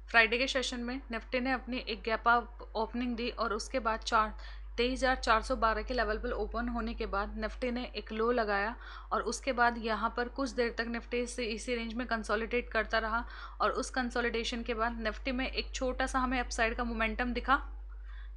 Friday के session में Nifty ने अपनी एक गैप अप ओपनिंग दी और उसके बाद 23,412 के लेवल पर ओपन होने के बाद निफ्टी ने एक लो लगाया और उसके बाद यहाँ पर कुछ देर तक निफ्टी से इसी रेंज में कंसोलिडेट करता रहा और उस कंसोलिडेशन के बाद निफ्टी में एक छोटा सा हमें अपसाइड का मोमेंटम दिखा।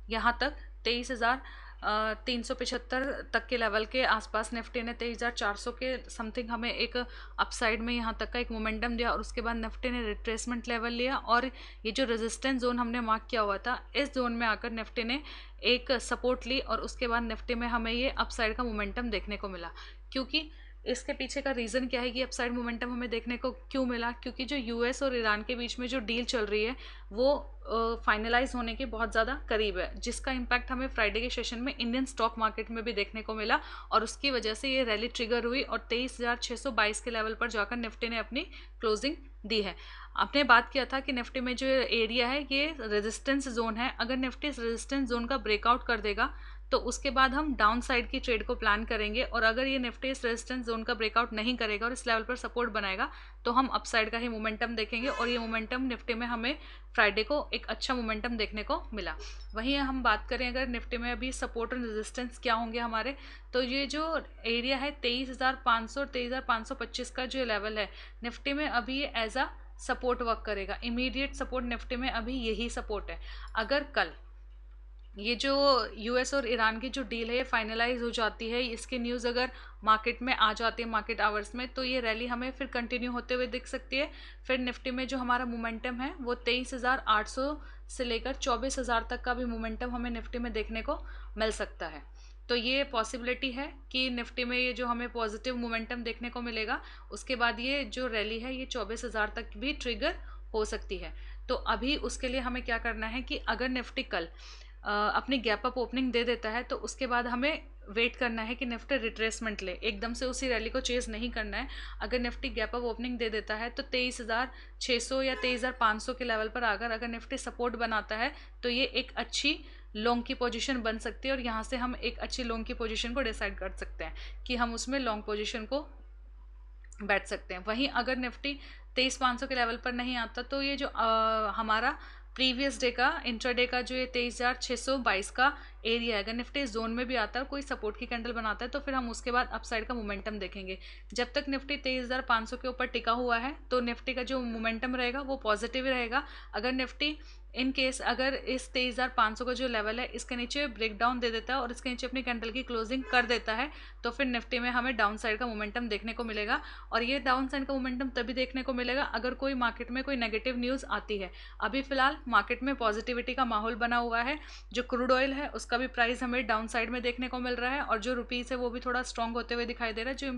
यहाँ तक 23,375 तक के लेवल के आसपास निफ्टी ने 23,400 के समथिंग हमें एक अपसाइड में यहाँ तक का एक मोमेंटम दिया और उसके बाद निफ्टी ने रिट्रेसमेंट लेवल लिया और ये जो रेजिस्टेंस जोन हमने मार्क किया हुआ था इस जोन में आकर निफ्टी ने एक सपोर्ट ली और उसके बाद निफ्टी में हमें ये अपसाइड का मोमेंटम देखने को मिला। क्योंकि इसके पीछे का रीज़न क्या है कि अपसाइड मोमेंटम हमें देखने को क्यों मिला, क्योंकि जो यूएस और ईरान के बीच में जो डील चल रही है वो फाइनलाइज होने के बहुत ज़्यादा करीब है, जिसका इम्पैक्ट हमें फ्राइडे के सेशन में इंडियन स्टॉक मार्केट में भी देखने को मिला और उसकी वजह से ये रैली ट्रिगर हुई और 23,622 के लेवल पर जाकर निफ्टी ने अपनी क्लोजिंग दी है। आपने बात किया था कि निफ्टी में जो एरिया है ये रेजिस्टेंस जोन है, अगर निफ्टी इस रेजिस्टेंस जोन का ब्रेकआउट कर देगा तो उसके बाद हम डाउन साइड की ट्रेड को प्लान करेंगे और अगर ये निफ्टी इस रेजिस्टेंस जोन का ब्रेकआउट नहीं करेगा और इस लेवल पर सपोर्ट बनाएगा तो हम अपसाइड का ही मोमेंटम देखेंगे और ये मोमेंटम निफ्टी में हमें फ्राइडे को एक अच्छा मोमेंटम देखने को मिला। वहीं हम बात करें अगर निफ्टी में अभी सपोर्ट और रेजिस्टेंस क्या होंगे हमारे, तो ये जो एरिया है 23,500 और 23,525 का जो लेवल है निफ्टी में अभी ये एज अ सपोर्ट वर्क करेगा। इमीडिएट सपोर्ट निफ्टी में अभी यही सपोर्ट है। अगर कल ये जो यूएस और ईरान की जो डील है ये फाइनलाइज हो जाती है, इसकी न्यूज़ अगर मार्केट में आ जाती है मार्केट आवर्स में, तो ये रैली हमें फिर कंटिन्यू होते हुए दिख सकती है। फिर निफ्टी में जो हमारा मोमेंटम है वो 23,800 से लेकर 24,000 तक का भी मोमेंटम हमें निफ्टी में देखने को मिल सकता है। तो ये पॉसिबिलिटी है कि निफ्टी में ये जो हमें पॉजिटिव मोमेंटम देखने को मिलेगा उसके बाद ये जो रैली है ये 24,000 तक भी ट्रिगर हो सकती है। तो अभी उसके लिए हमें क्या करना है कि अगर निफ्टी कल अपनी गैप अप ओपनिंग दे देता है तो उसके बाद हमें वेट करना है कि निफ्टी रिट्रेसमेंट ले, एकदम से उसी रैली को चेज नहीं करना है। अगर निफ्टी गैप अप ओपनिंग दे देता है तो 23,600 या 23,500 के लेवल पर अगर निफ्टी सपोर्ट बनाता है तो ये एक अच्छी लॉन्ग की पोजीशन बन सकती है और यहाँ से हम एक अच्छी लॉन्ग की पोजीशन को डिसाइड कर सकते हैं कि हम उसमें लॉन्ग पोजीशन को बैठ सकते हैं। वहीं अगर निफ्टी 23,500 के लेवल पर नहीं आता तो ये जो हमारा प्रीवियस डे का इंट्राडे का जो ये 23,622 का एरिया है, अगर निफ्टी इस जोन में भी आता है कोई सपोर्ट की कैंडल बनाता है तो फिर हम उसके बाद अपसाइड का मोमेंटम देखेंगे। जब तक निफ्टी 23,500 के ऊपर टिका हुआ है तो निफ्टी का जो मोमेंटम रहेगा वो पॉजिटिव ही रहेगा। अगर निफ्टी इन केस अगर इस 23,500 का जो लेवल है इसके नीचे ब्रेक डाउन दे देता है और इसके नीचे अपनी कैंडल की क्लोजिंग कर देता है तो फिर निफ्टी में हमें डाउन साइड का मोमेंटम देखने को मिलेगा और ये डाउन साइड का मोमेंटम तभी देखने को मिलेगा अगर कोई मार्केट में कोई नेगेटिव न्यूज़ आती है। अभी फिलहाल मार्केट में पॉजिटिविटी का माहौल बना हुआ है, जो क्रूड ऑयल है उसका भी प्राइस हमें डाउन साइड में देखने को मिल रहा है और जो रुपीज़ है वो भी थोड़ा स्ट्रॉन्ग होते हुए दिखाई दे रहा है, जो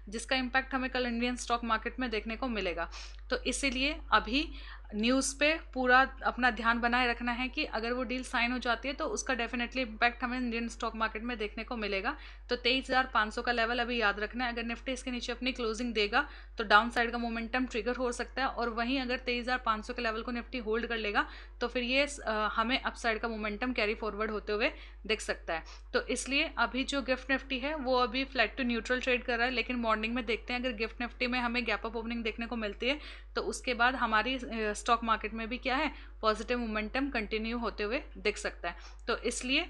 जिसका इम्पैक्ट हमें कल इंडियन स्टॉक मार्केट में देखने को मिलेगा। तो इसीलिए अभी न्यूज़ पे पूरा अपना ध्यान बनाए रखना है कि अगर वो डील साइन हो जाती है तो उसका डेफिनेटली इम्पैक्ट हमें इंडियन स्टॉक मार्केट में देखने को मिलेगा। तो 23,500 का लेवल अभी याद रखना है, अगर निफ्टी इसके नीचे अपनी क्लोजिंग देगा तो डाउन साइड का मोमेंटम ट्रिगर हो सकता है और वहीं अगर 23,500 के लेवल को निफ्टी होल्ड कर लेगा तो फिर ये हमें अपसाइड का मोमेंटम कैरी फॉरवर्ड होते हुए दिख सकता है। तो इसलिए अभी जो गिफ्ट निफ्टी है वो अभी फ्लैट टू न्यूट्रल ट्रेड कर रहा है, लेकिन मॉर्निंग में देखते हैं अगर गिफ्ट निफ्टी में हमें गैप अप ओपनिंग देखने को मिलती है तो उसके बाद हमारी स्टॉक मार्केट में भी क्या है पॉजिटिव मोमेंटम कंटिन्यू होते हुए दिख सकता है। तो इसलिए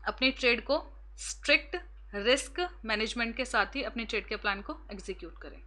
अपनी ट्रेड को स्ट्रिक्ट रिस्क मैनेजमेंट के साथ ही अपनी ट्रेड के प्लान को एग्जीक्यूट करें।